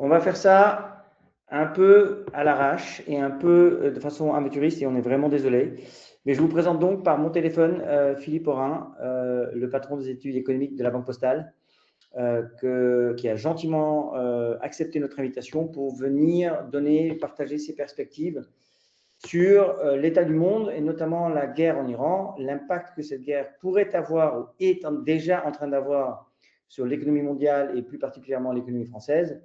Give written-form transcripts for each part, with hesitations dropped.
on va faire ça un peu à l'arrache et un peu de façon amateuriste et on est vraiment désolé. Mais je vous présente donc par mon téléphone Philippe Aurin, le patron des études économiques de la Banque Postale, qui a gentiment accepté notre invitation pour venir partager ses perspectives sur l'état du monde et notamment la guerre en Iran, l'impact que cette guerre pourrait avoir ou est déjà en train d'avoir sur l'économie mondiale et plus particulièrement l'économie française,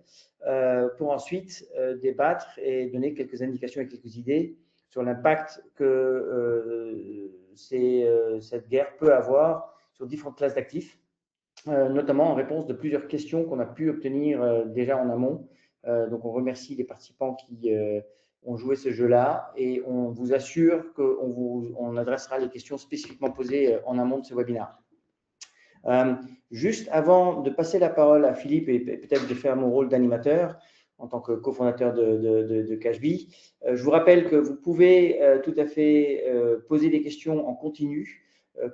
pour ensuite débattre et donner quelques indications et quelques idées sur l'impact que cette guerre peut avoir sur différentes classes d'actifs, notamment en réponse de plusieurs questions qu'on a pu obtenir déjà en amont. Donc on remercie les participants qui ont joué ce jeu-là et on vous assure qu'on adressera les questions spécifiquement posées en amont de ce webinaire. Juste avant de passer la parole à Philippe et peut-être de faire mon rôle d'animateur en tant que cofondateur de Cashbee, je vous rappelle que vous pouvez tout à fait poser des questions en continu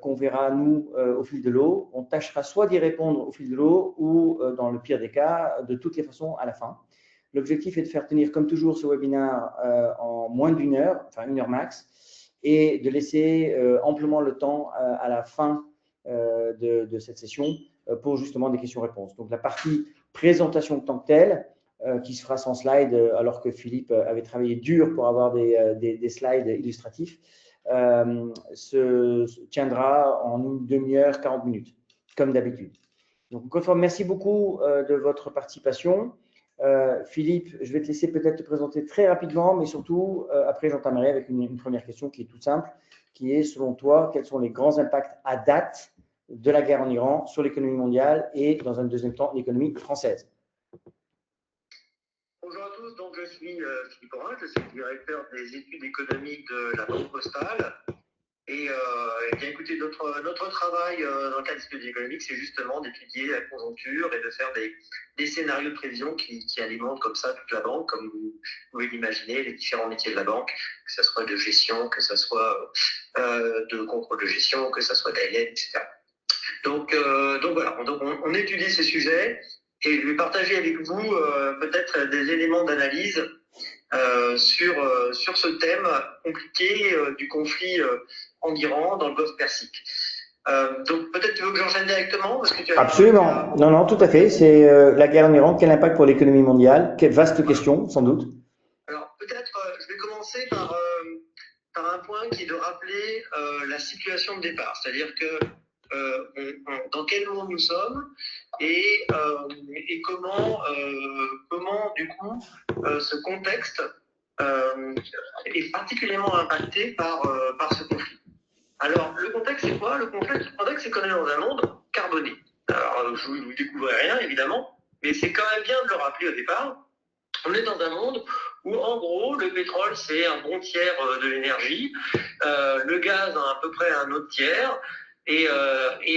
qu'on verra nous au fil de l'eau. On tâchera soit d'y répondre au fil de l'eau ou dans le pire des cas, de toutes les façons à la fin. L'objectif est de faire tenir comme toujours ce webinaire en moins d'une heure, enfin 1 heure max, et de laisser amplement le temps à la fin de cette session pour justement des questions-réponses. Donc la partie présentation en tant que telle, qui se fera sans slide, alors que Philippe avait travaillé dur pour avoir des slides illustratifs, se tiendra en une demi-heure, 40 minutes, comme d'habitude. Donc, merci beaucoup de votre participation. Philippe, je vais te laisser peut-être te présenter très rapidement, mais surtout, après, j'entamerai avec une première question qui est toute simple, qui est, selon toi, quels sont les grands impacts à date de la guerre en Iran sur l'économie mondiale et, dans un deuxième temps, l'économie française? Bonjour à tous, donc je suis Philippe Aurin, je suis directeur des études économiques de la Banque Postale. Et bien écoutez, notre travail dans le cadre des études économiques, c'est justement d'étudier la conjoncture et de faire des scénarios de prévision qui alimentent comme ça toute la banque, comme vous pouvez l'imaginer, les différents métiers de la banque, que ce soit de gestion, que ce soit de contrôle de gestion, que ce soit d'ALM, etc. Donc voilà, on étudie ces sujets et je vais partager avec vous peut-être des éléments d'analyse sur ce thème compliqué du conflit en Iran, dans le Golfe Persique. Donc peut-être tu veux que j'enchaîne directement parce que tu as... Absolument, non, tout à fait. C'est la guerre en Iran, quel impact pour l'économie mondiale? Quelle vaste question, sans doute. Alors peut-être je vais commencer par un point qui est de rappeler la situation de départ, c'est-à-dire que dans quel monde nous sommes et comment du coup ce contexte est particulièrement impacté par ce conflit. Alors le contexte c'est quoi? Le contexte c'est qu'on est dans un monde carboné. Alors je vous découvre rien évidemment, mais c'est quand même bien de le rappeler au départ. On est dans un monde où, en gros, le pétrole, c'est un bon tiers de l'énergie, le gaz, à peu près un autre tiers, et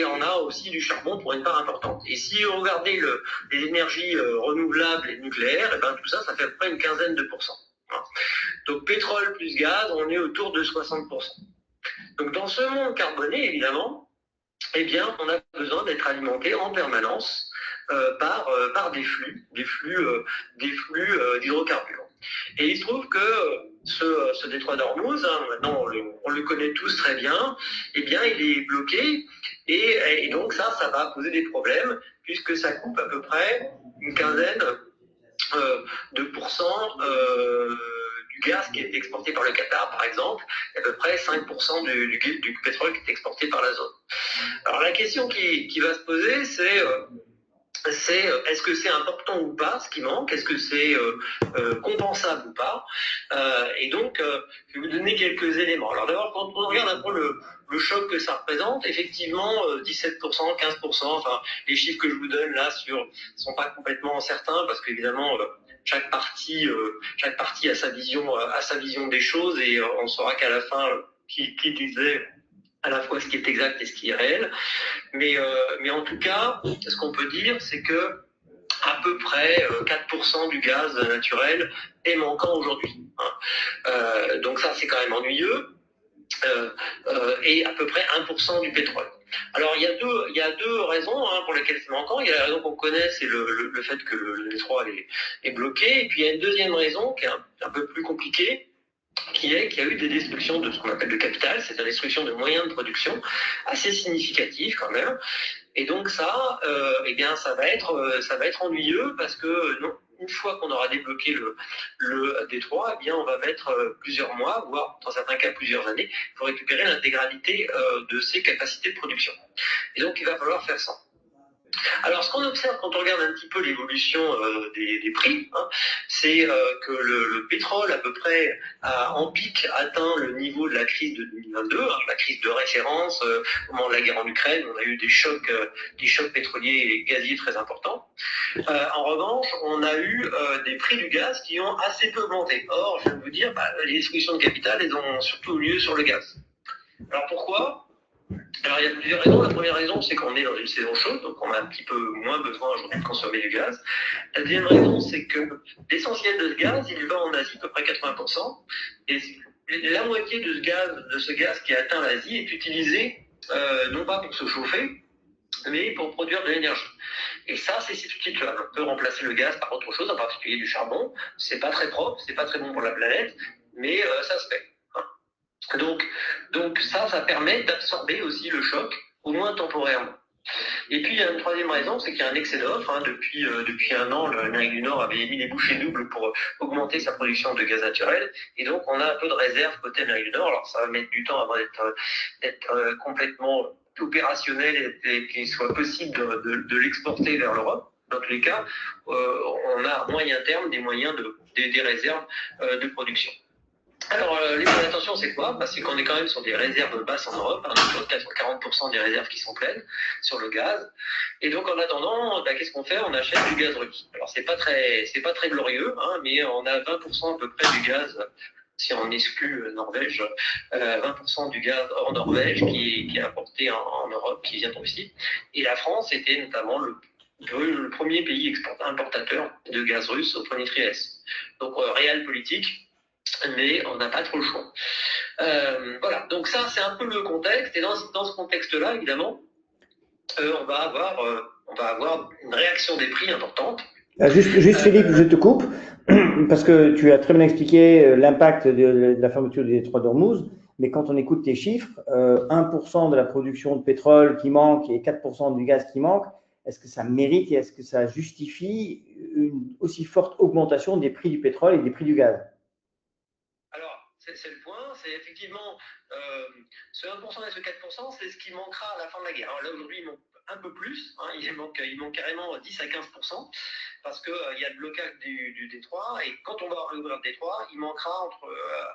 on a aussi du charbon pour une part importante. Et si vous regardez les énergies renouvelables et nucléaires, et ben, tout ça, ça fait à peu près une quinzaine de pourcents. Donc, pétrole plus gaz, on est autour de 60%. Donc, dans ce monde carboné, évidemment, eh bien, on a besoin d'être alimenté en permanence par des flux d'hydrocarbures. Et il se trouve que ce détroit d'Ormuz, maintenant on le connaît tous très bien, eh bien il est bloqué et donc ça va poser des problèmes puisque ça coupe à peu près une quinzaine de pourcents du gaz qui est exporté par le Qatar, par exemple, et à peu près 5% du pétrole qui est exporté par la zone. Alors la question qui va se poser, c'est est-ce que c'est important ou pas ce qui manque? Est-ce que c'est compensable ou pas? Et donc, je vais vous donner quelques éléments. Alors d'abord, quand on regarde un peu le choc que ça représente, effectivement, 17%, 15%, enfin, les chiffres que je vous donne là sont pas complètement certains parce qu'évidemment, chaque partie a sa vision des choses et on saura qu'à la fin, qui disait à la fois ce qui est exact et ce qui est réel. Mais en tout cas, ce qu'on peut dire, c'est que à peu près 4% du gaz naturel est manquant aujourd'hui. Donc ça, c'est quand même ennuyeux. Et à peu près 1% du pétrole. Alors, il y a deux raisons pour lesquelles c'est manquant. Il y a la raison qu'on connaît, c'est le fait que le détroit est bloqué. Et puis, il y a une deuxième raison qui est un peu plus compliquée, qui est qu'il y a eu des destructions de ce qu'on appelle de capital, c'est la destruction de moyens de production assez significatifs quand même. Et donc ça, eh bien, ça va être ennuyeux parce que non, une fois qu'on aura débloqué le détroit, eh bien, on va mettre plusieurs mois, voire dans certains cas plusieurs années, pour récupérer l'intégralité de ses capacités de production. Et donc, il va falloir faire ça. Alors, ce qu'on observe quand on regarde un petit peu l'évolution des prix, c'est que le pétrole, à peu près, a en pic atteint le niveau de la crise de 2022, la crise de référence, au moment de la guerre en Ukraine, on a eu des chocs pétroliers et gaziers très importants. En revanche, on a eu des prix du gaz qui ont assez peu augmenté. Or, je vais vous dire, les distributions de capital, elles ont surtout lieu sur le gaz. Alors pourquoi ? Alors, il y a plusieurs raisons. La première raison, c'est qu'on est dans une saison chaude, donc on a un petit peu moins besoin aujourd'hui de consommer du gaz. La deuxième raison, c'est que l'essentiel de ce gaz, il va en Asie, à peu près 80%. Et la moitié de ce gaz qui atteint l'Asie est utilisé non pas pour se chauffer, mais pour produire de l'énergie. Et ça, c'est substituable. On peut remplacer le gaz par autre chose, en particulier du charbon. C'est pas très propre, c'est pas très bon pour la planète, mais ça se fait. Donc ça permet d'absorber aussi le choc, au moins temporairement. Et puis il y a une troisième raison, c'est qu'il y a un excès d'offres. Depuis un an, l'Amérique du Nord avait mis les bouchées doubles pour augmenter sa production de gaz naturel. Et donc on a un peu de réserve côté Amérique du Nord. Alors ça va mettre du temps avant d'être complètement opérationnel et qu'il soit possible de l'exporter vers l'Europe. Dans tous les cas, on a à moyen terme des moyens des réserves de production. Alors, les points d'attention, c'est quoi ? C'est qu'on est quand même sur des réserves basses en Europe, sur 40% des réserves qui sont pleines sur le gaz. Et donc, en attendant, qu'est-ce qu'on fait ? On achète du gaz russe. Alors, c'est pas très glorieux, mais on a 20% à peu près du gaz, si on exclut Norvège, 20% du gaz hors Norvège qui est importé en Europe, qui vient de Russie. Et la France était notamment le premier pays importateur de gaz russe au premier trimestre. Donc, réel politique, mais on n'a pas trop le choix. Voilà, donc ça c'est un peu le contexte, et dans ce contexte-là, évidemment, on va avoir une réaction des prix importante. Juste Philippe, je te coupe, parce que tu as très bien expliqué l'impact de la fermeture du détroit d'Ormuz, mais quand on écoute tes chiffres, 1% de la production de pétrole qui manque et 4% du gaz qui manque, est-ce que ça mérite et est-ce que ça justifie une aussi forte augmentation des prix du pétrole et des prix du gaz ? C'est le point, c'est effectivement ce 1% et ce 4%, c'est ce qui manquera à la fin de la guerre. Alors là, aujourd'hui, il manque un peu plus, il manque carrément 10 à 15%, parce qu'il y a le blocage du détroit, et quand on va réouvrir le détroit, il manquera entre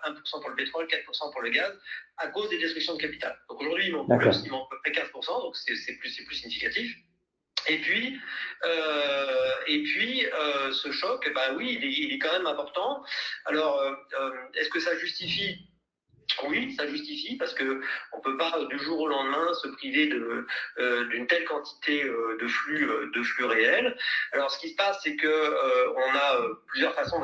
1% pour le pétrole, 4% pour le gaz, à cause des destructions de capital. Donc aujourd'hui, il manque plus, il manque à peu près 15%, donc c'est plus significatif. Et puis, ce choc, oui, il est quand même important. Alors, est-ce que ça justifie ? Oui, ça justifie, parce que on peut pas du jour au lendemain se priver d'une telle quantité de flux réels. Alors, ce qui se passe, c'est que on a plusieurs façons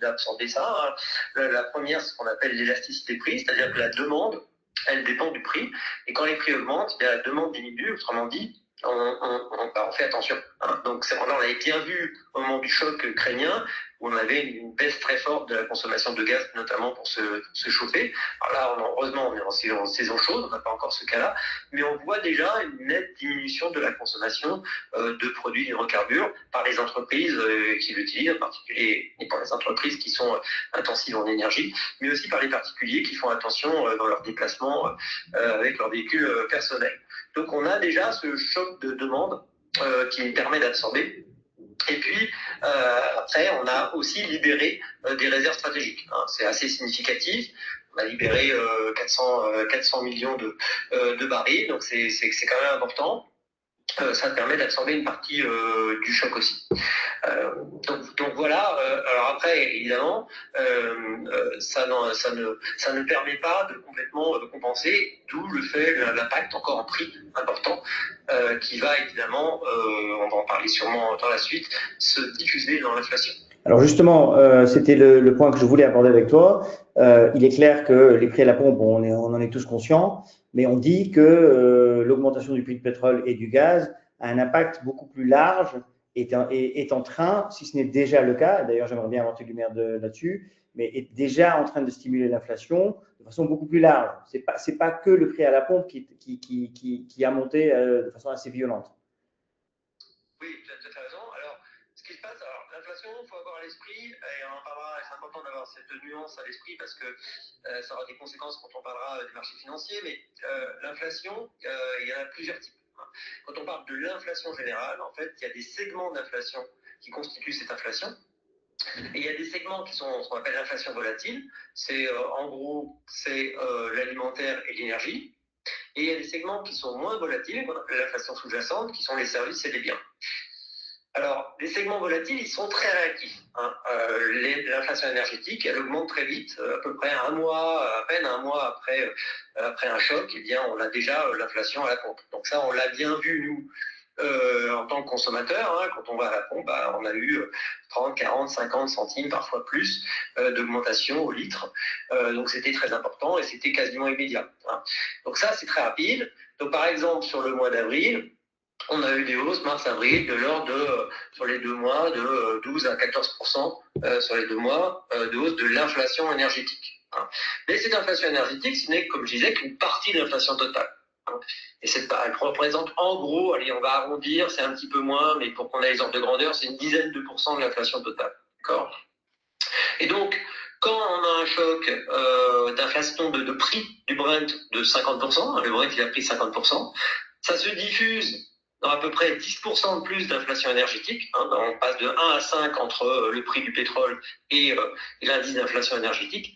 d'absorber ça. La première, c'est ce qu'on appelle l'élasticité prix, c'est-à-dire que la demande, elle dépend du prix, et quand les prix augmentent, la demande diminue. Autrement dit, on fait attention. Donc, on avait bien vu au moment du choc ukrainien, où on avait une baisse très forte de la consommation de gaz, notamment pour se chauffer. Alors là, heureusement, on est en saison chaude, on n'a pas encore ce cas-là, mais on voit déjà une nette diminution de la consommation de produits d'hydrocarbures par les entreprises qui l'utilisent, en particulier, et par les entreprises qui sont intensives en énergie, mais aussi par les particuliers qui font attention dans leurs déplacements avec leurs véhicules personnels. Donc on a déjà ce choc de demande qui permet d'absorber. Et puis, après, on a aussi libéré des réserves stratégiques. C'est assez significatif. On a libéré 400 millions de barils, donc c'est quand même important. Ça permet d'absorber une partie du choc aussi. Donc voilà. Alors après, évidemment, ça ne permet pas de complètement compenser, d'où l'impact encore en prix important qui va évidemment, on va en parler sûrement dans la suite, se diffuser dans l'inflation. Alors justement, c'était le point que je voulais aborder avec toi. Il est clair que les prix à la pompe, on en est tous conscients, mais on dit que l'augmentation du prix du pétrole et du gaz a un impact beaucoup plus large, est en train, si ce n'est déjà le cas, d'ailleurs j'aimerais bien avoir tes lumières là-dessus, mais est déjà en train de stimuler l'inflation de façon beaucoup plus large. C'est pas que le prix à la pompe qui a monté de façon assez violente. Oui, tu as tout à fait raison. Alors, ce qui se passe, alors l'inflation, il faut avoir à l'esprit, et on en parlera, c'est important d'avoir cette nuance à l'esprit parce que ça aura des conséquences quand on parlera des marchés financiers, mais l'inflation, il y en a plusieurs types. Quand on parle de l'inflation générale, en fait, il y a des segments d'inflation qui constituent cette inflation. Et il y a des segments qui sont ce qu'on appelle l'inflation volatile. C'est en gros, c'est l'alimentaire et l'énergie. Et il y a des segments qui sont moins volatiles, qu'on appelle l'inflation sous-jacente, qui sont les services et les biens. Alors, les segments volatiles, ils sont très réactifs. L'inflation énergétique, elle augmente très vite, à peu près à peine un mois après un choc, eh bien, on a déjà l'inflation à la pompe. Donc ça, on l'a bien vu, nous, en tant que consommateur, quand on va à la pompe, on a eu 30, 40, 50 centimes, parfois plus, d'augmentation au litre. Donc c'était très important et c'était quasiment immédiat. Donc ça, c'est très rapide. Donc par exemple, sur le mois d'avril, on a eu des hausses mars-avril de l'ordre de, sur les 2 mois, de 12 à 14% sur les 2 mois de hausse de l'inflation énergétique. Mais cette inflation énergétique, ce n'est, comme je disais, qu'une partie de l'inflation totale. Et elle représente en gros, allez, on va arrondir, c'est un petit peu moins, mais pour qu'on ait les ordres de grandeur, c'est une dizaine de pourcents de l'inflation totale. D'accord ? Et donc, quand on a un choc d'inflation de prix du Brent de 50%, le Brent il a pris 50%, ça se diffuse dans à peu près 10% de plus d'inflation énergétique. On passe de 1 à 5 entre le prix du pétrole et l'indice d'inflation énergétique.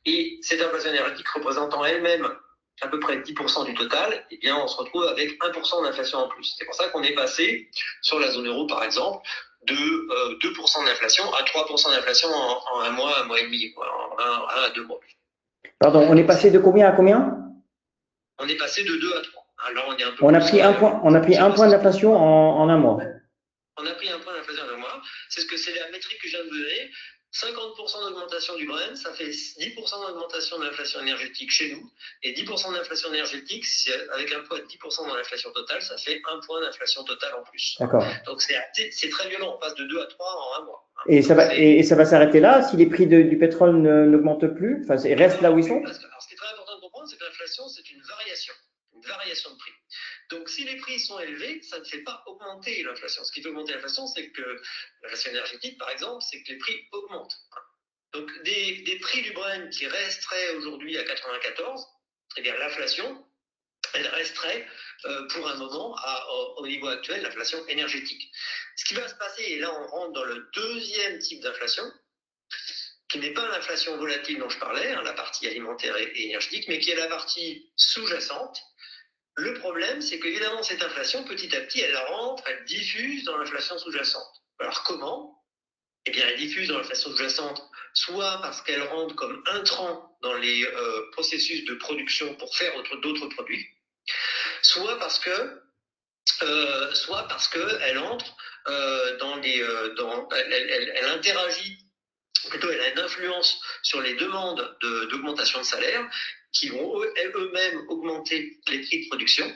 Et cette inflation énergétique représentant elle-même à peu près 10% du total, eh bien, on se retrouve avec 1% d'inflation en plus. C'est pour ça qu'on est passé, sur la zone euro par exemple, de 2% d'inflation à 3% d'inflation en un mois et demi, en 1 à 2 mois. Pardon, on est passé de combien à combien? On est passé de 2 à 3. Alors, on est un peu on a pris un point, on a pris un point d'inflation en un mois. On a pris un point d'inflation en un mois. C'est ce que c'est la métrique que je viens de vous donner. 50% d'augmentation du Brent, ça fait 10% d'augmentation de l'inflation énergétique chez nous. Et 10% d'inflation énergétique, avec un poids de 10% dans l'inflation totale, ça fait un point d'inflation totale en plus. D'accord. Donc c'est très violent, on passe de 2 à 3 en un mois. Et ça va s'arrêter là si les prix du pétrole n'augmentent plus, enfin, restent là où ils sont? Alors, ce qui est très important de comprendre, c'est que l'inflation, c'est une variation de prix. Donc, si les prix sont élevés, ça ne fait pas augmenter l'inflation. Ce qui fait augmenter l'inflation, c'est que l'inflation énergétique, par exemple, c'est que les prix augmentent. Donc, des prix du Brent qui resteraient aujourd'hui à 94, eh bien, l'inflation, elle resterait pour un moment au niveau actuel, l'inflation énergétique. Ce qui va se passer, et là, on rentre dans le deuxième type d'inflation, qui n'est pas l'inflation volatile dont je parlais, la partie alimentaire et énergétique, mais qui est la partie sous-jacente. Le problème, c'est qu'évidemment, cette inflation, petit à petit, elle rentre, elle diffuse dans l'inflation sous-jacente. Alors comment ? Eh bien, elle diffuse dans l'inflation sous-jacente, soit parce qu'elle rentre comme intrant dans les processus de production pour faire d'autres produits, soit parce que elle entre elle interagit, plutôt elle a une influence sur les demandes d'augmentation de salaire qui vont eux-mêmes augmenter les prix de production.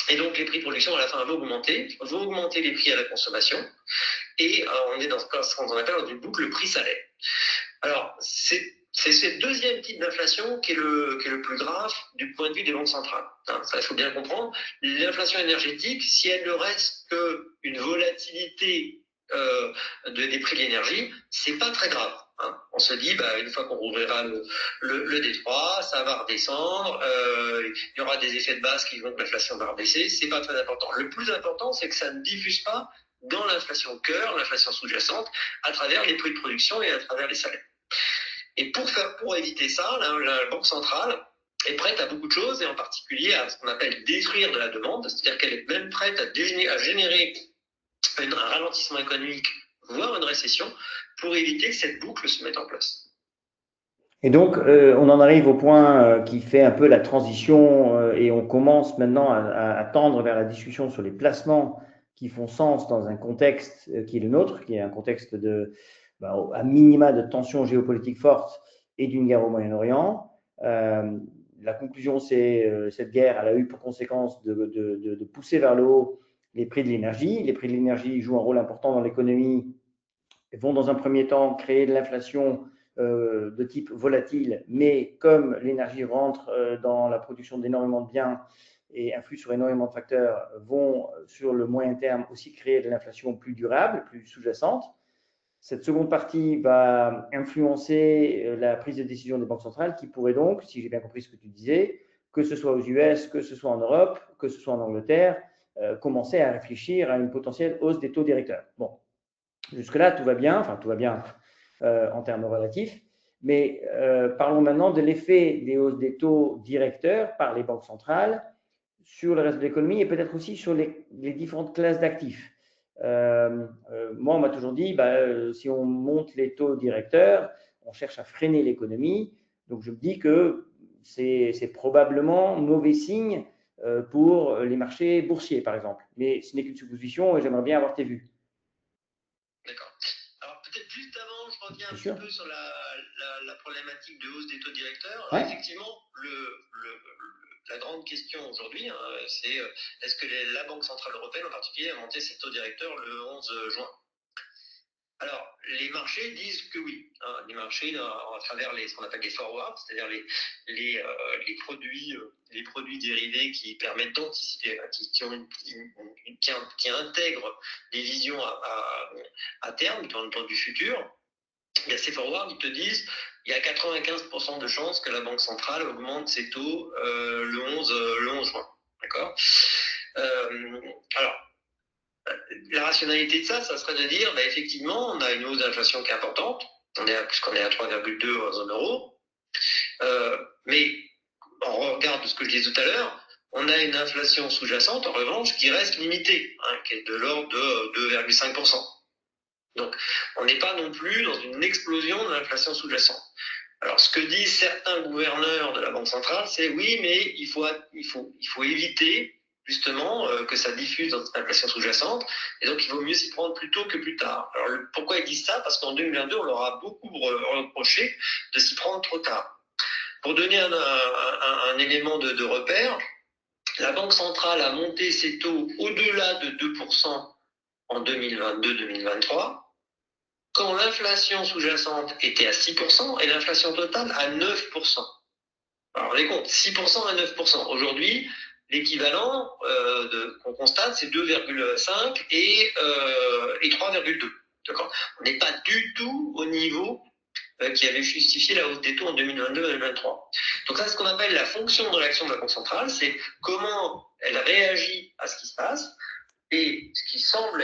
Et donc les prix de production à la fin vont augmenter les prix à la consommation. Et on est dans ce qu'on appelle dans une boucle prix-salaire. Alors c'est ce deuxième type d'inflation qui est le plus grave du point de vue des banques centrales. Ça, il faut bien comprendre. L'inflation énergétique, si elle ne reste qu'une volatilité des prix de l'énergie, c'est pas très grave. On se dit, une fois qu'on rouvrira le détroit, ça va redescendre, il y aura des effets de base qui vont que l'inflation va rebaisser, c'est pas très important. Le plus important, c'est que ça ne diffuse pas dans l'inflation cœur, l'inflation sous-jacente, à travers les prix de production et à travers les salaires. Et pour éviter ça, la Banque centrale est prête à beaucoup de choses, et en particulier à ce qu'on appelle détruire de la demande, c'est-à-dire qu'elle est même prête à générer un ralentissement économique, voire une récession, pour éviter que cette boucle se mette en place. Et donc, on en arrive au point qui fait un peu la transition et on commence maintenant à tendre vers la discussion sur les placements qui font sens dans un contexte qui est le nôtre, qui est un contexte à minima de tensions géopolitiques fortes et d'une guerre au Moyen-Orient. La conclusion, c'est cette guerre, elle a eu pour conséquence de pousser vers le haut les prix de l'énergie. Les prix de l'énergie jouent un rôle important dans l'économie et vont dans un premier temps créer de l'inflation de type volatile, mais comme l'énergie rentre dans la production d'énormément de biens et influe sur énormément de facteurs, vont sur le moyen terme aussi créer de l'inflation plus durable, plus sous-jacente. Cette seconde partie va influencer la prise de décision des banques centrales qui pourraient donc, si j'ai bien compris ce que tu disais, que ce soit aux US, que ce soit en Europe, que ce soit en Angleterre, commencer à réfléchir à une potentielle hausse des taux directeurs. Bon, jusque-là, tout va bien, enfin tout va bien en termes relatifs, mais parlons maintenant de l'effet des hausses des taux directeurs par les banques centrales sur le reste de l'économie et peut-être aussi sur les différentes classes d'actifs. Moi, on m'a toujours dit, si on monte les taux directeurs, on cherche à freiner l'économie. Donc, je me dis que c'est probablement mauvais signe pour les marchés boursiers, par exemple. Mais ce n'est qu'une supposition et j'aimerais bien avoir tes vues. D'accord. Alors, peut-être juste avant, je reviens un petit peu sur la problématique de hausse des taux directeurs. Alors, effectivement, la grande question aujourd'hui, c'est est-ce que la Banque Centrale Européenne, en particulier, a monté ses taux directeurs le 11 juin? Alors, les marchés disent que oui. Les marchés, à travers ce qu'on appelle les forwards, c'est-à-dire les produits dérivés qui permettent d'anticiper, qui intègrent des visions à terme, dans du futur. Il y a ces forwards, ils te disent il y a 95% de chances que la Banque centrale augmente ses taux le 11 juin. D'accord. Alors, la rationalité de ça serait de dire, effectivement, on a une hausse d'inflation qui est importante, puisqu'on est à 3,2 en zone euro, mais on regarde ce que je disais tout à l'heure, on a une inflation sous-jacente, en revanche, qui reste limitée, qui est de l'ordre de 2,5%. Donc, on n'est pas non plus dans une explosion de l'inflation sous-jacente. Alors, ce que disent certains gouverneurs de la Banque centrale, c'est oui, mais il faut éviter justement que ça diffuse dans cette inflation sous-jacente, et donc il vaut mieux s'y prendre plus tôt que plus tard. Alors, pourquoi ils disent ça? Parce qu'en 2022, on leur a beaucoup reproché de s'y prendre trop tard. Pour donner un élément de repère, la Banque centrale a monté ses taux au-delà de 2% en 2022-2023, quand l'inflation sous-jacente était à 6% et l'inflation totale à 9%. Alors, les comptes, 6% à 9%. Aujourd'hui, l'équivalent qu'on constate, c'est 2,5 et 3,2. D'accord. On n'est pas du tout au niveau qui avait justifié la hausse des taux en 2022-2023. Donc ça, c'est ce qu'on appelle la fonction de réaction de la Banque centrale, c'est comment elle réagit à ce qui se passe. Et ce qui semble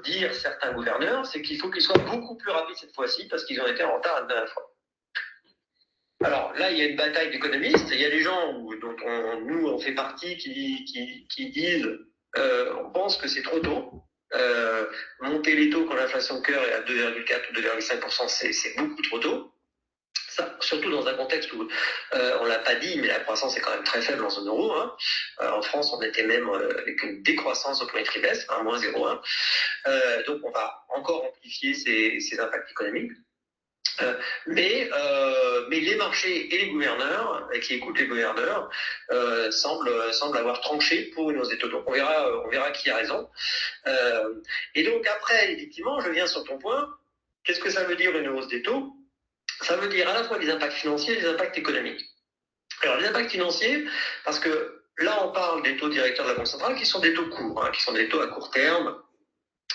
dire certains gouverneurs, c'est qu'il faut qu'ils soient beaucoup plus rapides cette fois-ci parce qu'ils ont été en retard la dernière fois. Alors là, il y a une bataille d'économistes. Il y a des gens dont nous on fait partie qui disent on pense que c'est trop tôt. Monter les taux quand l'inflation cœur est à 2,4 ou 2,5%, c'est beaucoup trop tôt. Ça, surtout dans un contexte où on l'a pas dit, mais la croissance est quand même très faible en zone euro. En France, on était même avec une décroissance au premier trimestre, moins 0,1. Donc, on va encore amplifier ces impacts économiques. Mais les marchés et les gouverneurs, qui écoutent les gouverneurs, semblent avoir tranché pour une hausse des taux. Donc, on verra qui a raison. Et donc, après, effectivement, je viens sur ton point. Qu'est-ce que ça veut dire une hausse des taux? Ça veut dire à la fois des impacts financiers et des impacts économiques. Alors, les impacts financiers, parce que là, on parle des taux directeurs de la Banque centrale qui sont des taux courts, qui sont des taux à court terme.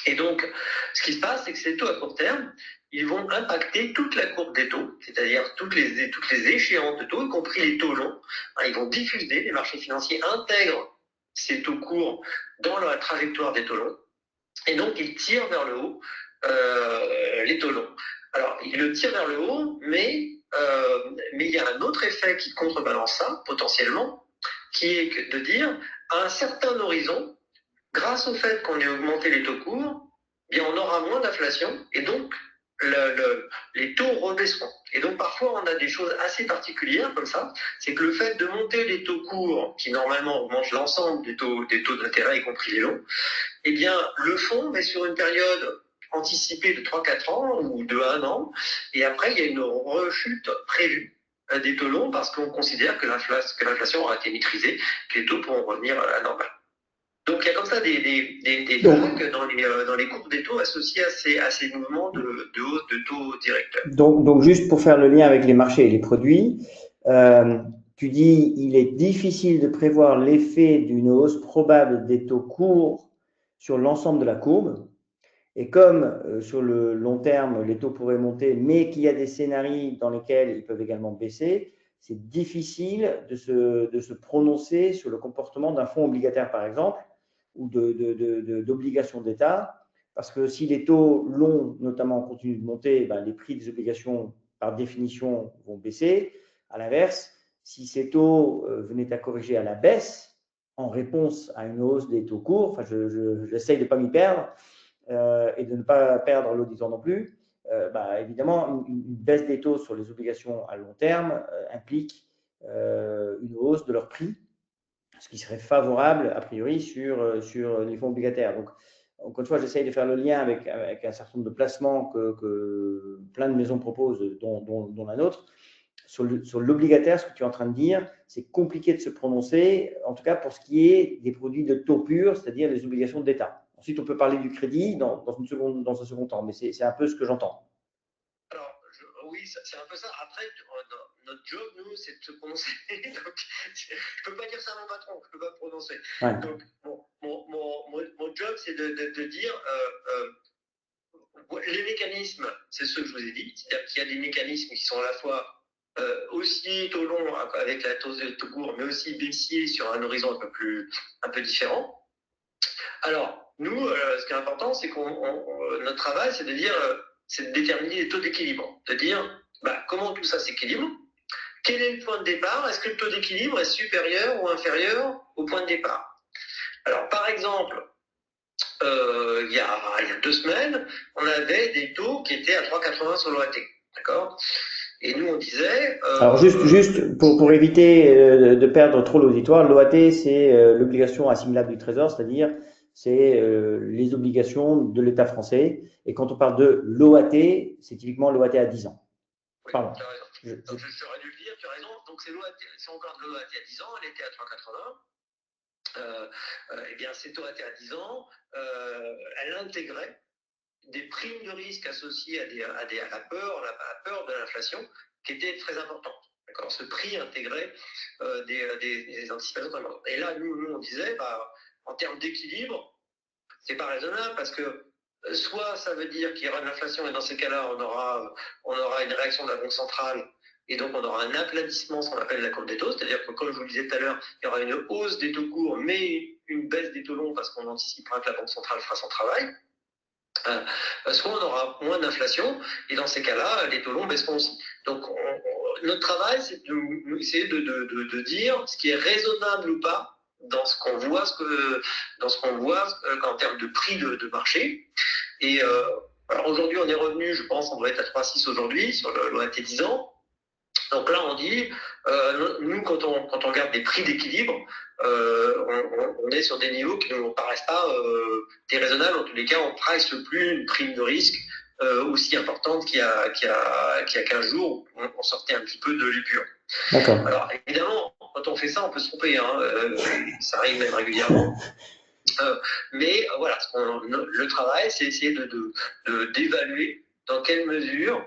Et donc, ce qui se passe, c'est que ces taux à court terme, ils vont impacter toute la courbe des taux, c'est-à-dire toutes les échéances de taux, y compris les taux longs. Ils vont diffuser, les marchés financiers intègrent ces taux courts dans la trajectoire des taux longs. Et donc, ils tirent vers le haut les taux longs. Alors, ils le tirent vers le haut, mais il y a un autre effet qui contrebalance ça, potentiellement, qui est de dire, à un certain horizon, grâce au fait qu'on ait augmenté les taux courts, on aura moins d'inflation, et donc les taux rebaisseront. Et donc, parfois, on a des choses assez particulières comme ça, c'est que le fait de monter les taux courts, qui normalement augmentent l'ensemble des taux d'intérêt, y compris les longs, le font, mais sur une période anticipée de 3-4 ans ou de 1 an. Et après, il y a une rechute prévue des taux longs parce qu'on considère que l'inflation aura été maîtrisée, que les taux pourront revenir à la normale. Donc, il y a comme ça des vagues dans les courbes des taux associées à ces mouvements de hausse de taux directeurs. Donc, juste pour faire le lien avec les marchés et les produits, tu dis il est difficile de prévoir l'effet d'une hausse probable des taux courts sur l'ensemble de la courbe. Et comme sur le long terme, les taux pourraient monter, mais qu'il y a des scénarios dans lesquels ils peuvent également baisser, c'est difficile de se prononcer sur le comportement d'un fonds obligataire, par exemple, ou d'obligations d'État, parce que si les taux longs, notamment, continuent de monter, ben, les prix des obligations, par définition, vont baisser. À l'inverse, si ces taux venaient à corriger à la baisse, en réponse à une hausse des taux courts, enfin, j'essaye de ne pas m'y perdre, et de ne pas perdre l'auditeur non plus, bah, évidemment, une baisse des taux sur les obligations à long terme implique une hausse de leur prix, ce qui serait favorable, a priori, sur les fonds obligataires. Donc, encore une fois, j'essaye de faire le lien avec un certain nombre de placements que plein de maisons proposent, dont la nôtre. Sur l'obligataire, ce que tu es en train de dire, c'est compliqué de se prononcer, en tout cas pour ce qui est des produits de taux pur, c'est-à-dire les obligations d'État. Ensuite, on peut parler du crédit dans un second temps, mais c'est un peu ce que j'entends. Alors, oui, c'est un peu ça. Après, notre job, nous, c'est de se prononcer. Donc, je ne peux pas dire ça à mon patron, je ne peux pas prononcer. Ouais. Donc, mon job, c'est de dire les mécanismes, c'est ce que je vous ai dit, c'est-à-dire qu'il y a des mécanismes qui sont à la fois haussiers taux long avec la hausse de taux court, mais aussi baissiers sur un horizon un peu différent. Alors, nous, ce qui est important, c'est notre travail, c'est de dire, c'est de déterminer les taux d'équilibre, de dire comment tout ça s'équilibre, quel est le point de départ, est-ce que le taux d'équilibre est supérieur ou inférieur au point de départ. Alors, par exemple, il y a 2 semaines, on avait des taux qui étaient à 3,80 sur l'OAT, d'accord? Et nous, on disait… Alors, juste pour éviter de perdre trop l'auditoire, l'OAT, c'est l'obligation assimilable du Trésor, c'est-à-dire c'est les obligations de l'État français. Et quand on parle de l'OAT, c'est typiquement l'OAT à 10 ans. Oui, Pardon. tu as raison. J'aurais dû le dire, tu as raison. Donc, c'est encore de l'OAT à 10 ans, elle était à 3,80. Eh bien, cette OAT à 10 ans, elle intégrait des primes de risque associées à la peur de l'inflation qui étaient très importantes. D'accord, ce prix intégrait des anticipations très importantes. Et là, nous on disait, en termes d'équilibre, c'est pas raisonnable parce que soit ça veut dire qu'il y aura de l'inflation et dans ces cas-là, on aura une réaction de la Banque centrale et donc on aura un aplatissement, ce qu'on appelle la courbe des taux, c'est-à-dire que comme je vous le disais tout à l'heure, il y aura une hausse des taux courts mais une baisse des taux longs parce qu'on anticipera que la Banque centrale fera son travail. Soit on aura moins d'inflation et dans ces cas-là, les taux longs baisseront aussi. Donc notre travail, c'est d'essayer de dire ce qui est raisonnable ou pas dans ce qu'on voit, en termes de prix de marché. Et alors aujourd'hui, on est revenu, je pense, on doit être à 3,6 aujourd'hui sur l'OAT 10 ans. Donc là, on dit, nous, quand on regarde des prix d'équilibre, on est sur des niveaux qui ne nous paraissent pas déraisonnables. En tous les cas, on ne price plus une prime de risque aussi importante qu'il y a 15 jours, où on sortait un petit peu de l'épure. D'accord. Alors, évidemment, quand on fait ça, on peut se tromper. Ça arrive même régulièrement. Mais voilà, le travail, c'est essayer d'évaluer dans quelle mesure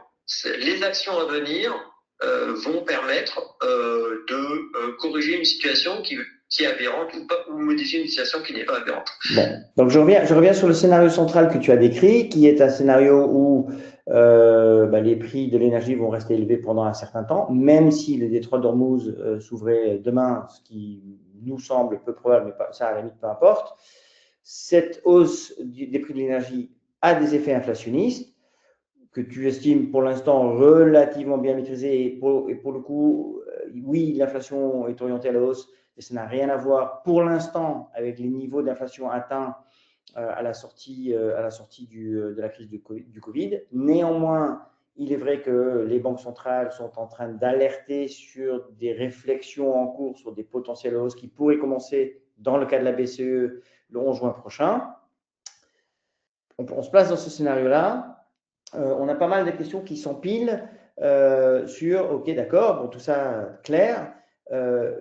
les actions à venir vont permettre de corriger une situation qui est aberrante ou modifier une situation qui n'est pas aberrante. Bon, donc je reviens sur le scénario central que tu as décrit, qui est un scénario où les prix de l'énergie vont rester élevés pendant un certain temps, même si le détroit d'Ormuz s'ouvrait demain, ce qui nous semble peu probable, mais ça à la limite peu importe. Cette hausse des prix de l'énergie a des effets inflationnistes que tu estimes pour l'instant relativement bien maîtrisés. Et pour le coup, oui, l'inflation est orientée à la hausse, mais ça n'a rien à voir pour l'instant avec les niveaux d'inflation atteints à la sortie de la crise du Covid. Néanmoins, il est vrai que les banques centrales sont en train d'alerter sur des réflexions en cours sur des potentielles hausses qui pourraient commencer dans le cas de la BCE le 11 juin prochain. on se place dans ce scénario-là. On a pas mal de questions qui s'empilent sur, OK, d'accord, bon, tout ça clair,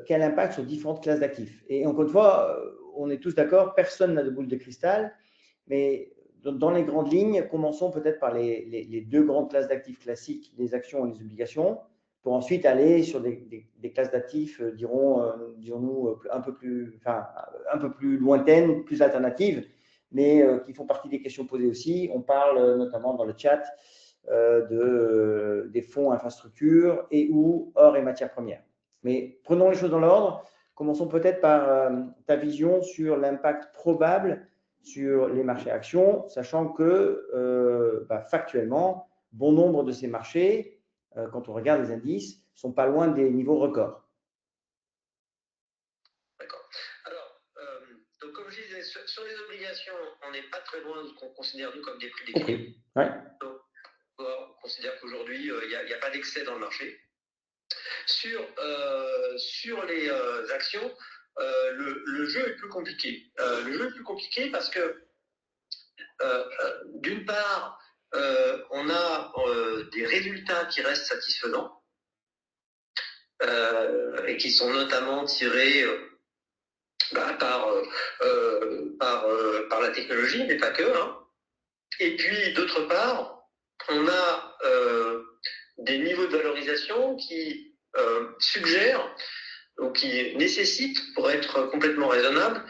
quel impact sur différentes classes d'actifs. Et encore une fois, on est tous d'accord, personne n'a de boule de cristal, mais dans les grandes lignes, commençons peut-être par les deux grandes classes d'actifs classiques, les actions et les obligations, pour ensuite aller sur des classes d'actifs, dirons-nous, un peu plus lointaines, plus alternatives, mais qui font partie des questions posées aussi. On parle notamment dans le chat des fonds infrastructures et ou or et matières premières. Mais prenons les choses dans l'ordre. Commençons peut-être par ta vision sur l'impact probable sur les marchés actions, sachant que factuellement, bon nombre de ces marchés, quand on regarde les indices, ne sont pas loin des niveaux records. D'accord. Alors, donc comme je disais, sur les obligations, on n'est pas très loin de ce qu'on considère, nous, comme des prix d'équilibre. Ouais. Donc, on considère qu'aujourd'hui, il n'y a pas d'excès dans le marché. Sur les actions, le jeu est plus compliqué. Le jeu est plus compliqué parce que, d'une part, on a des résultats qui restent satisfaisants et qui sont notamment tirés par la technologie, mais pas que. Hein. Et puis, d'autre part, on a des niveaux de valorisation qui suggèrent ou qui nécessitent, pour être complètement raisonnable,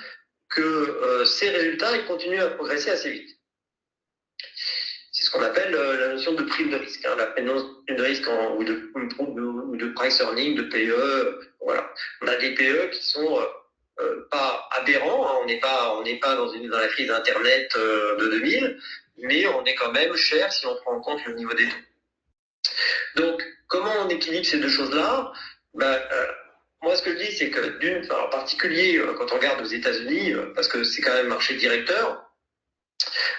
que ces résultats ils continuent à progresser assez vite. C'est ce qu'on appelle la notion de prime de risque, hein, la prime de risque ou de price earning, de PE. Voilà. On a des PE qui sont pas aberrants, hein, on n'est pas dans la crise Internet de 2000, mais on est quand même cher si on prend en compte le niveau des taux. Donc, comment on équilibre ces deux choses-là? Moi, ce que je dis, c'est que en particulier quand on regarde aux États-Unis, parce que c'est quand même un marché directeur,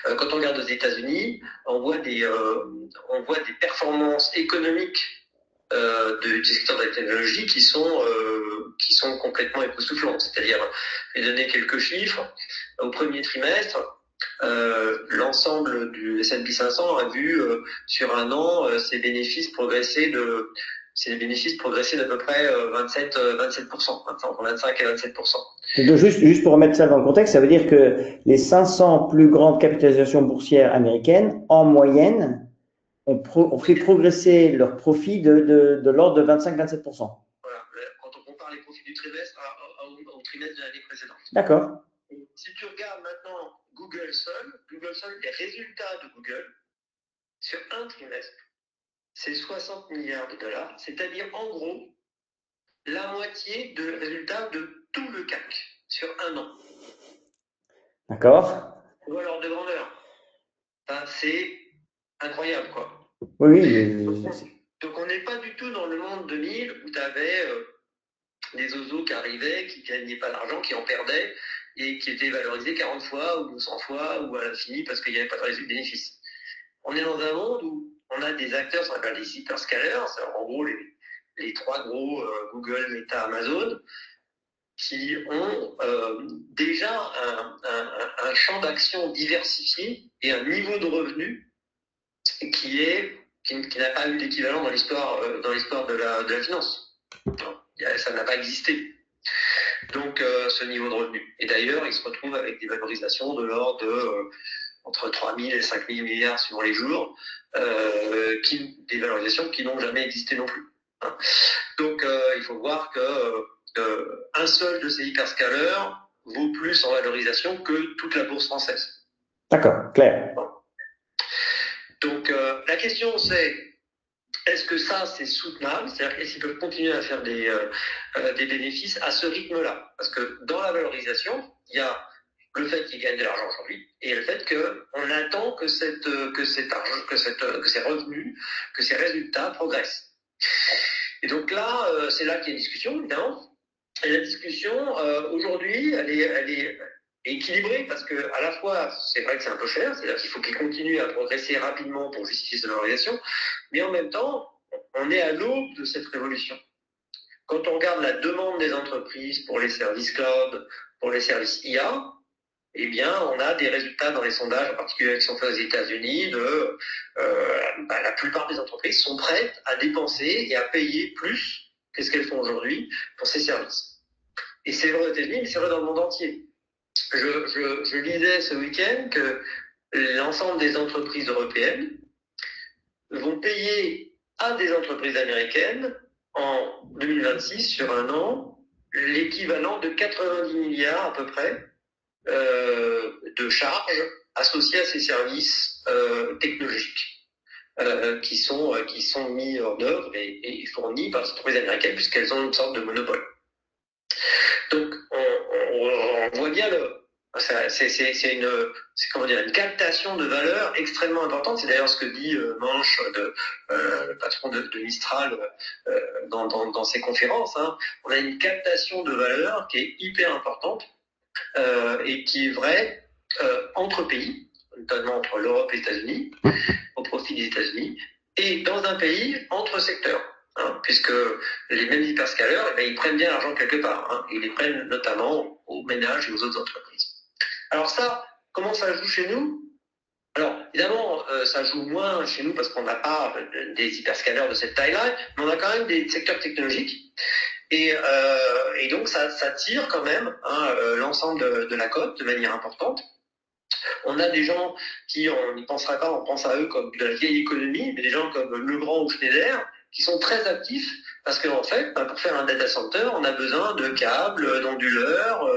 quand on regarde aux États-Unis, on voit des performances économiques du secteur de la technologie qui sont complètement époustouflantes. C'est-à-dire, je vais donner quelques chiffres. Au premier trimestre, l'ensemble du S&P 500 a vu sur un an ses bénéfices progresser d'à peu près 27%, entre 25 et 27%. Donc juste pour remettre ça dans le contexte, ça veut dire que les 500 plus grandes capitalisations boursières américaines, en moyenne, ont fait progresser leurs profits de l'ordre de 25-27%. Voilà, quand on compare les profits du trimestre au trimestre de l'année précédente. D'accord. Si tu regardes maintenant Google seul, les résultats de Google sur un trimestre, c'est 60 milliards de dollars, c'est-à-dire en gros la moitié de résultats de tout le CAC sur un an. D'accord. Ou alors de grandeur. Enfin, c'est incroyable, quoi. Oui. Donc on n'est pas du tout dans le monde 2000 où tu avais des oiseaux qui arrivaient, qui ne gagnaient pas d'argent, qui en perdaient et qui étaient valorisés 40 fois ou 200 fois ou à l'infini parce qu'il n'y avait pas de bénéfice. On est dans un monde où on a des acteurs, ça s'appelle des hyperscalers, c'est en gros les trois gros Google, Meta, Amazon, qui ont déjà un champ d'action diversifié et un niveau de revenu qui n'a pas eu d'équivalent dans l'histoire de la finance. Ça n'a pas existé. Donc, ce niveau de revenu. Et d'ailleurs, ils se retrouvent avec des valorisations de l'ordre de entre 3 000 et 5 000 milliards suivant les jours, des valorisations qui n'ont jamais existé non plus. Hein. Donc, il faut voir qu'un seul de ces hyperscalers vaut plus en valorisation que toute la bourse française. D'accord, clair. Donc, la question c'est, est-ce que ça, c'est soutenable? C'est-à-dire, est-ce qu'ils peuvent continuer à faire des bénéfices à ce rythme-là? Parce que dans la valorisation, il y a le fait qu'ils gagnent de l'argent aujourd'hui et le fait qu'on attend que ces revenus, que ces résultats progressent. Et donc là, c'est là qu'il y a une discussion, évidemment. Et la discussion, aujourd'hui, elle est équilibrée parce que à la fois, c'est vrai que c'est un peu cher, c'est-à-dire qu'il faut qu'ils continuent à progresser rapidement pour justifier cette valorisation, mais en même temps, on est à l'aube de cette révolution. Quand on regarde la demande des entreprises pour les services cloud, pour les services IA, eh bien, on a des résultats dans les sondages, en particulier qui sont faits aux États-Unis, la plupart des entreprises sont prêtes à dépenser et à payer plus que ce qu'elles font aujourd'hui pour ces services. Et c'est vrai aux États-Unis, mais c'est vrai dans le monde entier. Je lisais ce week-end que l'ensemble des entreprises européennes vont payer à des entreprises américaines en 2026, sur un an, l'équivalent de 90 milliards à peu près de charges associées à ces services technologiques qui sont mis en œuvre et fournis par les entreprises américaines puisqu'elles ont une sorte de monopole. Donc on voit bien c'est une captation de valeur extrêmement importante. C'est d'ailleurs ce que dit Manche, le patron de Mistral, dans ses conférences. Hein. On a une captation de valeur qui est hyper importante et qui est vraie entre pays, notamment entre l'Europe et les États-Unis, au profit des États-Unis, et dans un pays entre secteurs. Hein, puisque les mêmes hyperscalers, ils prennent bien l'argent quelque part. Hein, ils les prennent notamment aux ménages et aux autres entreprises. Alors ça, comment ça joue chez nous? Alors, évidemment, ça joue moins chez nous parce qu'on n'a pas des hyperscalers de cette taille-là, mais on a quand même des secteurs technologiques. Et donc, ça tire quand même l'ensemble de la cote de manière importante. On a des gens qui, on n'y penserait pas, on pense à eux comme de la vieille économie, mais des gens comme Legrand ou Schneider, qui sont très actifs, parce qu'en fait, pour faire un data center, on a besoin de câbles, d'onduleurs,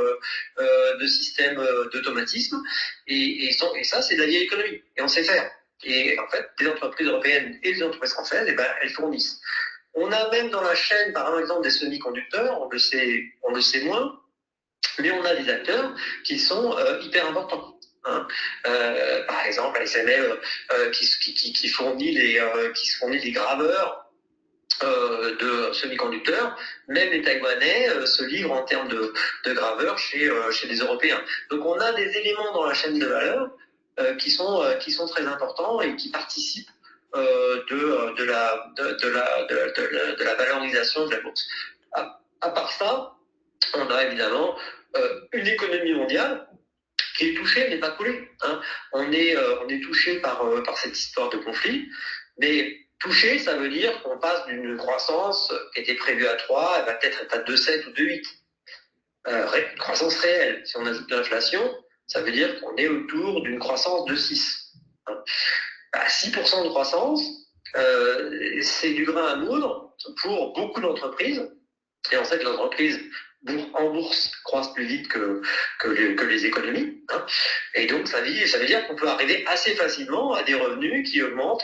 de systèmes d'automatisme, et ça, c'est de la vieille économie, et on sait faire. Et en fait, les entreprises européennes et les entreprises françaises, elles fournissent. On a même dans la chaîne, par exemple, des semi-conducteurs, on le sait moins, mais on a des acteurs qui sont hyper importants. Hein. Par exemple, ASML qui fournit les graveurs de semi-conducteurs. Même les Taïwanais se livrent en termes de graveurs chez les Européens. Donc on a des éléments dans la chaîne de valeur qui sont très importants et qui participent de la valorisation de la bourse. À part ça, on a évidemment une économie mondiale qui est touchée, mais pas coulée. Hein. On est touché par cette histoire de conflit, mais touché, ça veut dire qu'on passe d'une croissance qui était prévue à 3, elle va peut-être être à 2,7 ou 2,8. Croissance réelle. Si on ajoute l'inflation, ça veut dire qu'on est autour d'une croissance de 6. Hein. 6% de croissance, c'est du grain à moudre pour beaucoup d'entreprises. Et en fait, les entreprises en bourse croissent plus vite que les économies. Hein. Et donc, ça veut dire qu'on peut arriver assez facilement à des revenus qui augmentent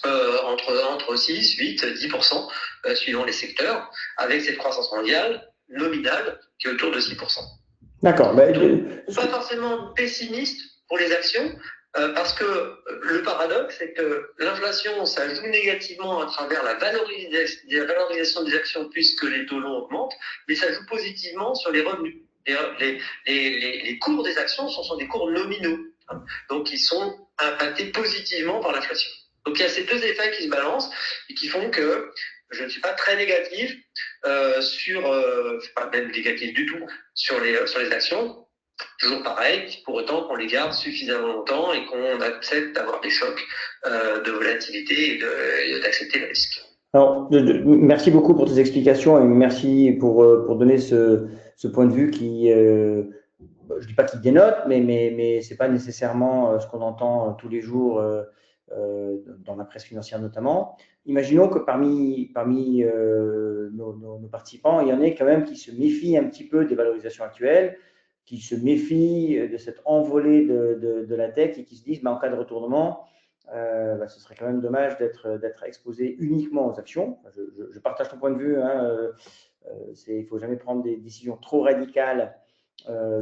entre 6, 8, 10% suivant les secteurs, avec cette croissance mondiale nominale qui est autour de 6%. D'accord. Donc, pas forcément pessimiste pour les actions, parce que le paradoxe, c'est que l'inflation, ça joue négativement à travers la valorisation des actions puisque les taux longs augmentent, mais ça joue positivement sur les revenus. Les cours des actions sont des cours nominaux, hein, donc ils sont impactés positivement par l'inflation. Donc il y a ces deux effets qui se balancent et qui font que je ne suis pas très négatif pas même négatif du tout sur les actions. Toujours pareil, pour autant qu'on les garde suffisamment longtemps et qu'on accepte d'avoir des chocs de volatilité et d'accepter le risque. Alors, merci beaucoup pour tes explications et merci pour donner ce point de vue qui, je ne dis pas qu'il dénote, mais ce n'est pas nécessairement ce qu'on entend tous les jours dans la presse financière notamment. Imaginons que parmi nos participants, il y en ait quand même qui se méfient un petit peu des valorisations actuelles, qui se méfient de cette envolée de la tech et qui se disent, en cas de retournement, ce serait quand même dommage d'être exposé uniquement aux actions. Je partage ton point de vue. Hein, il ne faut jamais prendre des décisions trop radicales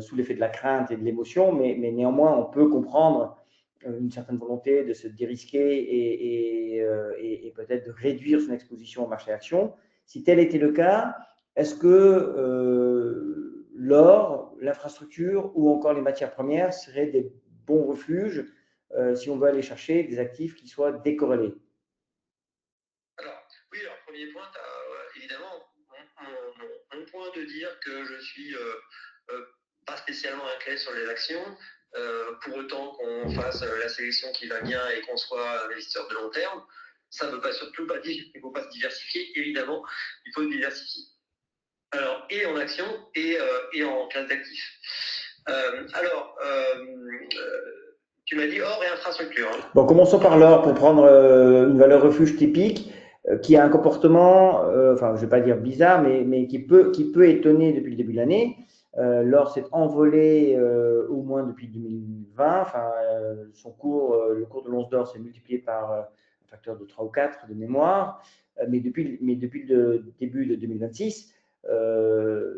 sous l'effet de la crainte et de l'émotion, mais néanmoins, on peut comprendre une certaine volonté de se dérisquer et peut-être de réduire son exposition au marché actions. Si tel était le cas, est-ce que l'or, l'infrastructure ou encore les matières premières seraient des bons refuges si on veut aller chercher des actifs qui soient décorrélés? Alors, oui, alors premier point, évidemment mon point de dire que je suis pas spécialement inquiet sur les actions, pour autant qu'on fasse la sélection qui va bien et qu'on soit un investisseur de long terme. Ça ne veut pas surtout pas dire qu'il ne faut pas se diversifier. Évidemment, il faut se diversifier. Alors, et en actions et en classe d'actifs. Tu m'as dit or et infrastructure. Hein. Bon, commençons par l'or pour prendre une valeur refuge typique qui a un comportement, enfin, je ne vais pas dire bizarre, mais qui peut étonner depuis le début de l'année. L'or s'est envolé au moins depuis 2020. Enfin, le cours de l'once d'or s'est multiplié par un facteur de 3 ou 4 de mémoire. Mais depuis le début de 2026,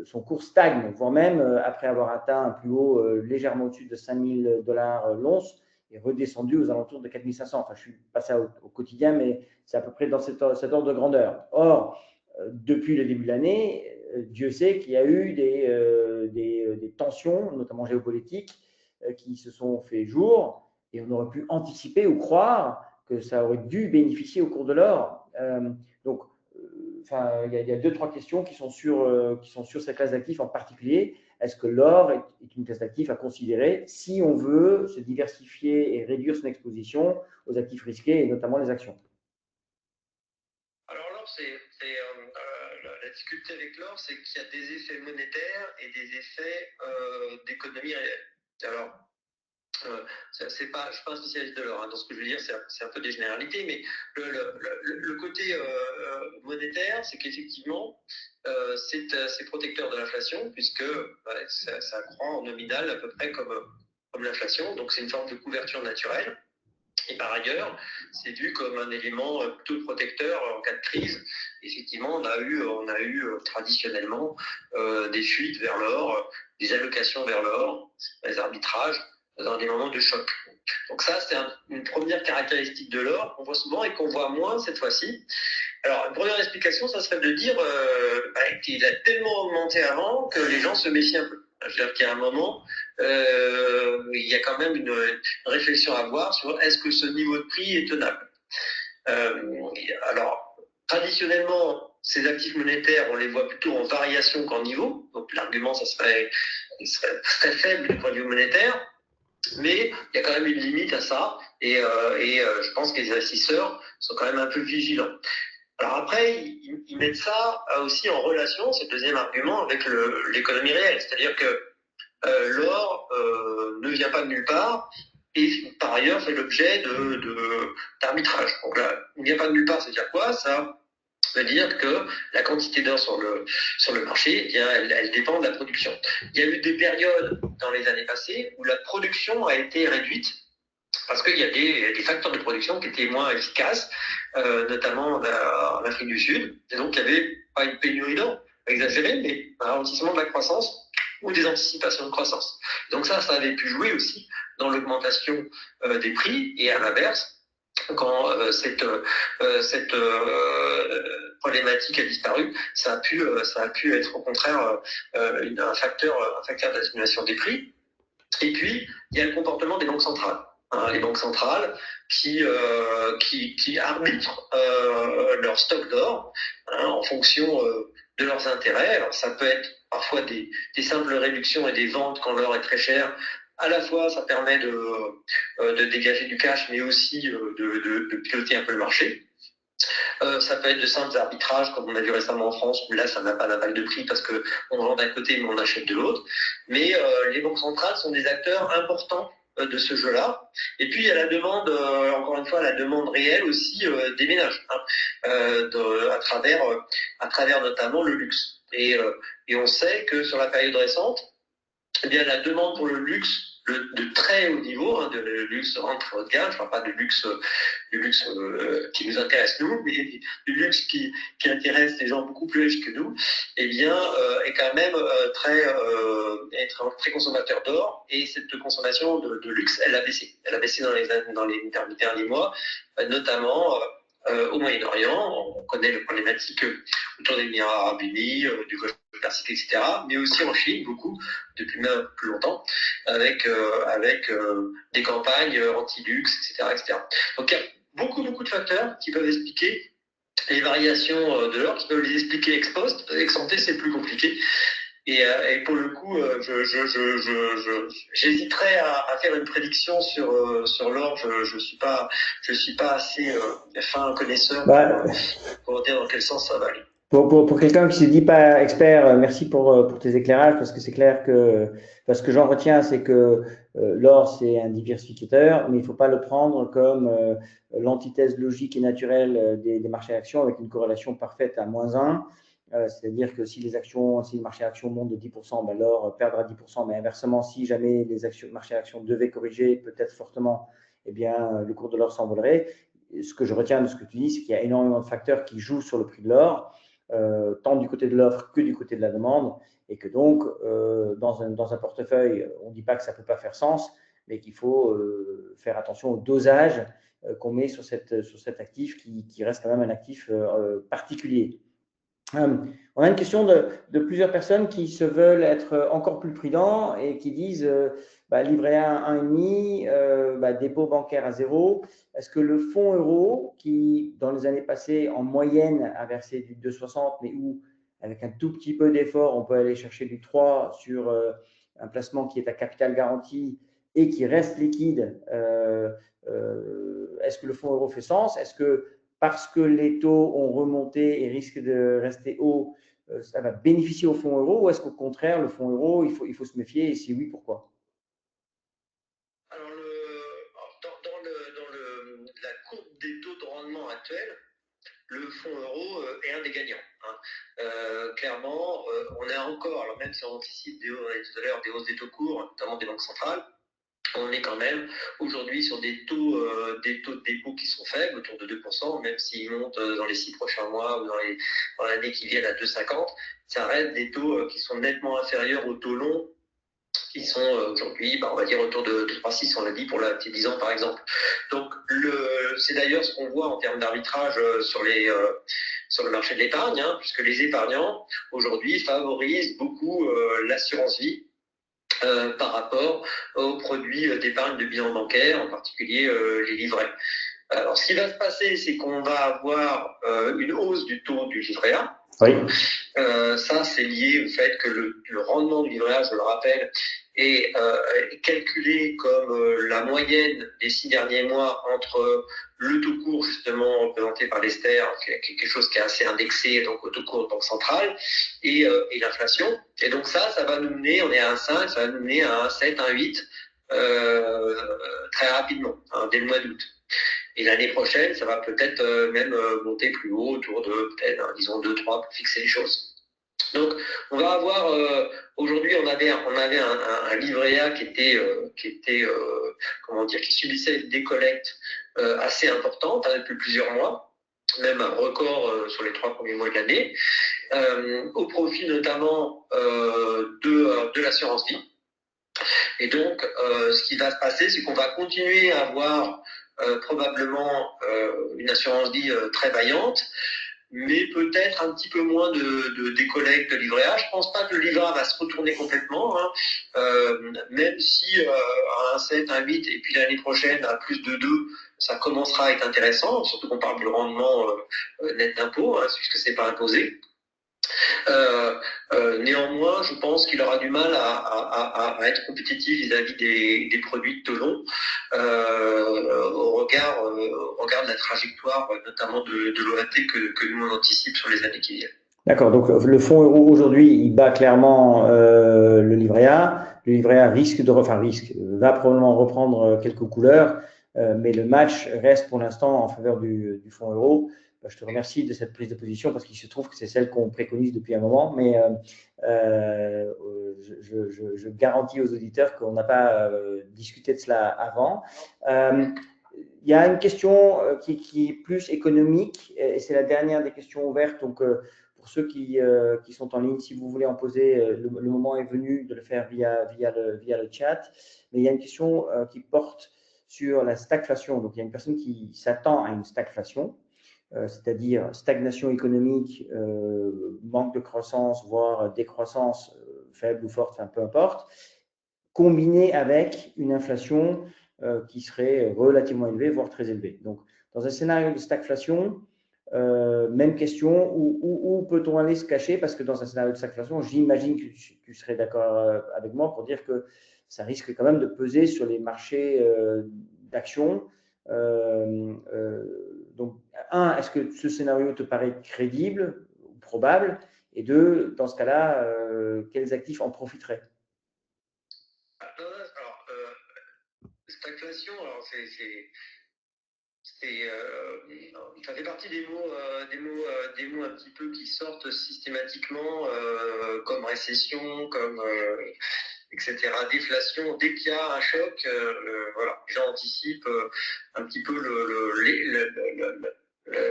son cours stagne, voire même après avoir atteint un plus haut légèrement au-dessus de $5 000 l'once, est redescendu aux alentours de 4 500. Enfin, je suis passé au quotidien, mais c'est à peu près dans cet ordre de grandeur. Or, depuis le début de l'année, Dieu sait qu'il y a eu des tensions, notamment géopolitiques, qui se sont fait jour, et on aurait pu anticiper ou croire que ça aurait dû bénéficier au cours de l'or. Donc, enfin, il y a deux, trois questions qui sont sur cette classe d'actifs en particulier. Est-ce que l'or est une classe d'actifs à considérer si on veut se diversifier et réduire son exposition aux actifs risqués et notamment les actions? Alors l'or, la difficulté avec l'or, c'est qu'il y a des effets monétaires et des effets d'économie réelle. Alors, je ne suis pas un spécialiste de l'or, hein, dans ce que je veux dire, c'est un peu des généralités, mais le côté monétaire, c'est qu'effectivement, c'est protecteur de l'inflation, puisque ça croît en nominal à peu près comme l'inflation, donc c'est une forme de couverture naturelle. Et par ailleurs, c'est vu comme un élément plutôt protecteur en cas de crise. Effectivement, on a eu traditionnellement des fuites vers l'or, des allocations vers l'or, des arbitrages dans des moments de choc. Donc ça, c'est une première caractéristique de l'or qu'on voit souvent et qu'on voit moins cette fois-ci. Alors, une première explication, ça serait de dire qu'il a tellement augmenté avant que les gens se méfient un peu. Je veux dire qu'il y a un moment, il y a quand même une réflexion à avoir sur est-ce que ce niveau de prix est tenable. Alors, traditionnellement, ces actifs monétaires, on les voit plutôt en variation qu'en niveau. Donc, l'argument, ça serait très faible du point de vue monétaire. Mais il y a quand même une limite à ça. Et je pense que les investisseurs sont quand même un peu vigilants. Alors après, ils mettent ça aussi en relation, c'est le deuxième argument, avec l'économie réelle. C'est-à-dire que l'or ne vient pas de nulle part et par ailleurs fait l'objet d'arbitrage. Donc là, il ne vient pas de nulle part, c'est-à-dire quoi? Ça veut dire que la quantité d'or sur le marché, eh bien, elle dépend de la production. Il y a eu des périodes dans les années passées où la production a été réduite parce qu'il y a des facteurs de production qui étaient moins efficaces, notamment en Afrique du Sud. Et donc, il n'y avait pas une pénurie d'or exagérée, mais un ralentissement de la croissance ou des anticipations de croissance. Donc ça avait pu jouer aussi dans l'augmentation des prix. Et à l'inverse, quand cette problématique a disparu, ça a pu être au contraire un facteur d'atténuation des prix. Et puis, il y a le comportement des banques centrales. Hein, les banques centrales qui arbitrent leur stock d'or en fonction de leurs intérêts. Alors, ça peut être parfois des simples réductions et des ventes quand l'or est très cher. À la fois, ça permet de dégager du cash, mais aussi de piloter un peu le marché. Ça peut être de simples arbitrages, comme on a vu récemment en France, où là, ça n'a pas d'impact de prix parce qu'on vend d'un côté, mais on achète de l'autre. Mais les banques centrales sont des acteurs importants de ce jeu-là. Et puis, il y a la demande, encore une fois, la demande réelle aussi des ménages, à travers notamment le luxe. Et on sait que sur la période récente, eh bien, la demande pour le luxe de très haut niveau, de luxe très haut de gamme, je ne parle pas du luxe qui nous intéresse nous, mais du luxe qui intéresse les gens beaucoup plus riches que nous, eh bien, est quand même très consommateur d'or, et cette consommation de luxe, elle a baissé. Elle a baissé dans les derniers mois, notamment au Moyen-Orient. On connaît les problématiques autour des Émirats arabes unis, du Golfe Persique, etc., mais aussi en Chine, beaucoup, depuis même plus longtemps, avec des campagnes anti-luxe, etc. Donc il y a beaucoup de facteurs qui peuvent expliquer les variations de l'or, qui peuvent les expliquer ex post. Ex ante, c'est plus compliqué. Et pour le coup, j'hésiterais à faire une prédiction sur l'or. Je suis pas assez fin connaisseur Bah, pour dire dans quel sens ça va aller. pour quelqu'un qui ne se dit pas expert, merci pour tes éclairages, parce que c'est clair que parce que j'en retiens, c'est que l'or, c'est un diversificateur, mais il ne faut pas le prendre comme l'antithèse logique et naturelle des marchés actions avec une corrélation parfaite à -1. C'est-à-dire que si le marché actions monte de 10%, ben l'or perdra 10%, mais inversement, si jamais le marché actions devait corriger peut-être fortement, eh bien, le cours de l'or s'envolerait. Ce que je retiens de ce que tu dis, c'est qu'il y a énormément de facteurs qui jouent sur le prix de l'or. Tant du côté de l'offre que du côté de la demande, et que donc, dans un portefeuille, on ne dit pas que ça ne peut pas faire sens, mais qu'il faut faire attention au dosage qu'on met sur cet actif qui reste quand même un actif particulier. On a une question de plusieurs personnes qui se veulent être encore plus prudents et qui disent livret A 1,5, dépôt bancaire à 0. Est-ce que le fonds euro, qui dans les années passées en moyenne a versé du 2,60, mais où avec un tout petit peu d'effort, on peut aller chercher du 3 sur un placement qui est à capital garanti et qui reste liquide, est-ce que le fonds euro fait sens? Est-ce que parce que les taux ont remonté et risquent de rester hauts, ça va bénéficier au fonds euro, ou est-ce qu'au contraire, le fonds euro, il faut se méfier, et si oui, pourquoi? Alors, la courbe des taux de rendement actuels, le fonds euro est un des gagnants. Hein. Clairement, on est encore, alors même si on anticipe tout à l'heure des hausses des taux courts, notamment des banques centrales, on est quand même aujourd'hui sur des taux de dépôt qui sont faibles, autour de 2%, même s'ils montent dans les 6 prochains mois ou dans l'année qui vient à 2,50, ça reste des taux qui sont nettement inférieurs aux taux longs qui sont aujourd'hui, on va dire, autour de 3,6, on l'a dit, pour la petite 10 ans, par exemple. Donc, c'est d'ailleurs ce qu'on voit en termes d'arbitrage sur le marché de l'épargne, hein, puisque les épargnants, aujourd'hui, favorisent beaucoup l'assurance vie par rapport aux produits d'épargne de bilan bancaire, en particulier les livrets. Alors, ce qui va se passer, c'est qu'on va avoir une hausse du taux du livret A. Oui. Ça, c'est lié au fait que le rendement du livret A, je le rappelle, est calculé comme la moyenne des 6 derniers mois entre le taux court, justement, représenté par l'Ester, quelque chose qui est assez indexé donc au taux court de banque centrale, et l'inflation. Et donc ça va nous mener, on est à 1,5, ça va nous mener à 1,7, 1,8 très rapidement, hein, dès le mois d'août. Et l'année prochaine, ça va peut-être même monter plus haut, autour de peut-être, disons, 2, 3 pour fixer les choses. Donc, on va avoir, aujourd'hui, on avait un livret A qui subissait des collectes assez importantes depuis plusieurs mois, même un record sur les 3 premiers mois de l'année, au profit notamment de l'assurance vie. Et donc, ce qui va se passer, c'est qu'on va continuer à avoir probablement une assurance vie très vaillante, mais peut-être un petit peu moins de décollecte de livret A. Je pense pas que le livret A va se retourner complètement, hein, même si à 1,7, 1,8, et puis l'année prochaine à plus de 2, ça commencera à être intéressant, surtout qu'on parle du rendement net d'impôt, hein, puisque c'est pas imposé. Néanmoins, je pense qu'il aura du mal à être compétitif vis-à-vis des produits de Telon au regard de la trajectoire, notamment de l'OAT que nous on anticipe sur les années qui viennent. D'accord, donc le fonds euro aujourd'hui, il bat clairement le livret A. Le livret A va probablement reprendre quelques couleurs, mais le match reste pour l'instant en faveur du fonds euro. Je te remercie de cette prise de position parce qu'il se trouve que c'est celle qu'on préconise depuis un moment, mais je garantis aux auditeurs qu'on n'a pas discuté de cela avant. Il y a une question qui est plus économique, et c'est la dernière des questions ouvertes. Donc, pour ceux qui sont en ligne, si vous voulez en poser, le moment est venu de le faire via le chat. Mais il y a une question qui porte sur la stagflation. Donc, il y a une personne qui s'attend à une stagflation, c'est-à-dire stagnation économique, manque de croissance, voire décroissance faible ou forte, enfin, peu importe, combinée avec une inflation qui serait relativement élevée, voire très élevée. Donc, dans un scénario de stagflation, Même question, où peut-on aller se cacher? Parce que dans un scénario de stagflation, j'imagine que tu serais d'accord avec moi pour dire que ça risque quand même de peser sur les marchés d'actions. Donc, un, est-ce que ce scénario te paraît crédible ou probable? Et deux, dans ce cas-là, quels actifs en profiteraient? Alors, stagflation, alors ça fait partie des mots un petit peu qui sortent systématiquement, comme récession, comme etc. Déflation. Dès qu'il y a un choc, voilà, les gens anticipent un petit peu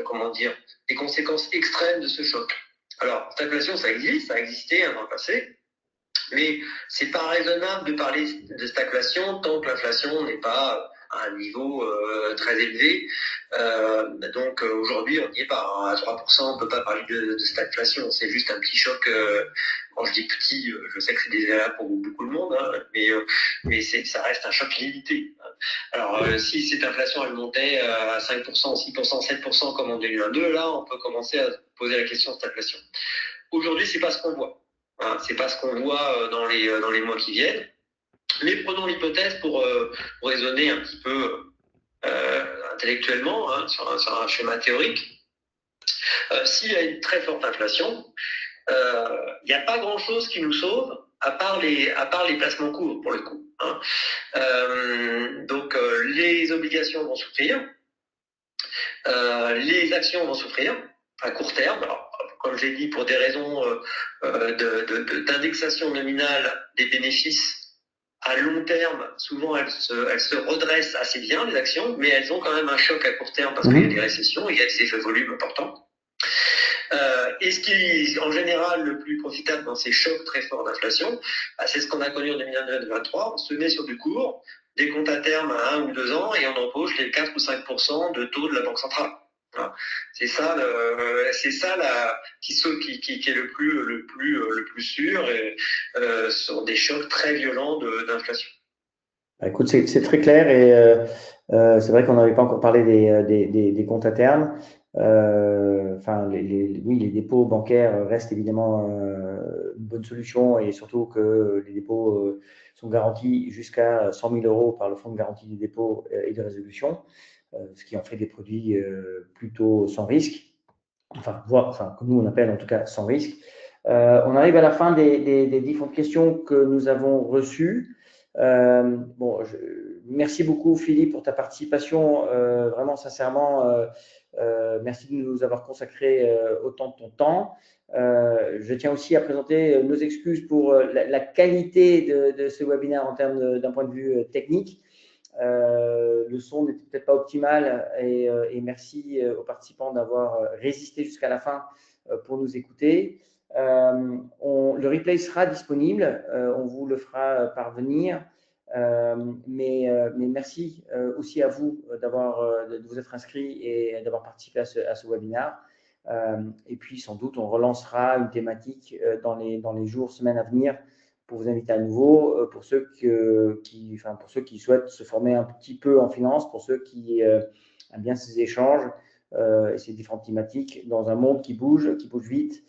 comment dire, les conséquences extrêmes de ce choc. Alors, stagflation, ça existe, ça a existé dans le passé. Mais c'est pas raisonnable de parler de stagflation tant que l'inflation n'est pas à un niveau très élevé. Donc aujourd'hui, on n'y est pas à 3%, on peut pas parler de stagflation. C'est juste un petit choc. Quand je dis petit, je sais que c'est désagréable pour beaucoup de monde, hein, mais ça reste un choc limité. Alors si cette inflation elle montait à 5%, 6%, 7% comme en 2022, là on peut commencer à poser la question de stagflation. Aujourd'hui, c'est pas ce qu'on voit. Hein, c'est pas ce qu'on voit dans les mois qui viennent. Mais prenons l'hypothèse pour raisonner un petit peu intellectuellement, hein, sur un schéma théorique. S'il y a une très forte inflation, il n'y a pas grand-chose qui nous sauve à part les placements courts, pour le coup. Hein. Donc, les obligations vont souffrir, les actions vont souffrir à court terme. Alors, comme j'ai dit, pour des raisons d'indexation nominale des bénéfices, à long terme, souvent elles se redressent assez bien, les actions, mais elles ont quand même un choc à court terme parce qu'il y a des récessions, il y a des effets de volume importants. Et ce qui est en général le plus profitable dans ces chocs très forts d'inflation, c'est ce qu'on a connu en 2022-2023. On se met sur du court, des comptes à terme à 1 ou 2 ans, et on empoche les 4 ou 5% de taux de la Banque centrale. Voilà. C'est ça qui est le plus sûr, et sur des chocs très violents d'inflation. Écoute, c'est très clair et c'est vrai qu'on n'avait pas encore parlé des comptes à terme. Enfin, oui, les dépôts bancaires restent évidemment une bonne solution et surtout que les dépôts sont garantis jusqu'à 100 000 euros par le Fonds de garantie des dépôts et de résolution, ce qui en fait des produits plutôt sans risque, enfin, que nous on appelle en tout cas sans risque. On arrive à la fin des différentes questions que nous avons reçues. Bon, merci beaucoup Philippe pour ta participation, vraiment sincèrement, merci de nous avoir consacré autant de ton temps. Je tiens aussi à présenter nos excuses pour la qualité de ce webinaire en termes d'un point de vue technique. Le son n'était peut-être pas optimal et merci aux participants d'avoir résisté jusqu'à la fin pour nous écouter. Le replay sera disponible, on vous le fera parvenir. Mais merci aussi à vous de vous être inscrits et d'avoir participé à ce webinaire. Et puis sans doute on relancera une thématique dans les jours, semaines à venir pour vous inviter à nouveau, pour ceux qui souhaitent se former un petit peu en finance, pour ceux qui aiment bien ces échanges et ces différentes thématiques dans un monde qui bouge vite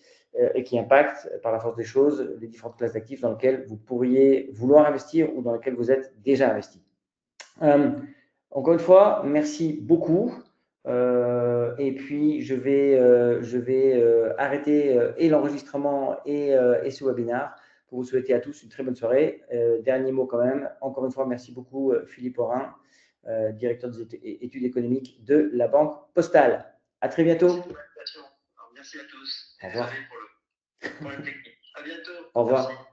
et qui impacte par la force des choses les différentes classes d'actifs dans lesquelles vous pourriez vouloir investir ou dans lesquelles vous êtes déjà investi. Encore une fois, merci beaucoup. Et puis, je vais arrêter et l'enregistrement et ce webinaire pour vous souhaiter à tous une très bonne soirée. Dernier mot quand même. Encore une fois, merci beaucoup Philippe Aurin, directeur des études économiques de la Banque Postale. À très bientôt. Merci à tous. Au revoir. Désolé pour le problème technique. À bientôt. Au revoir. Merci.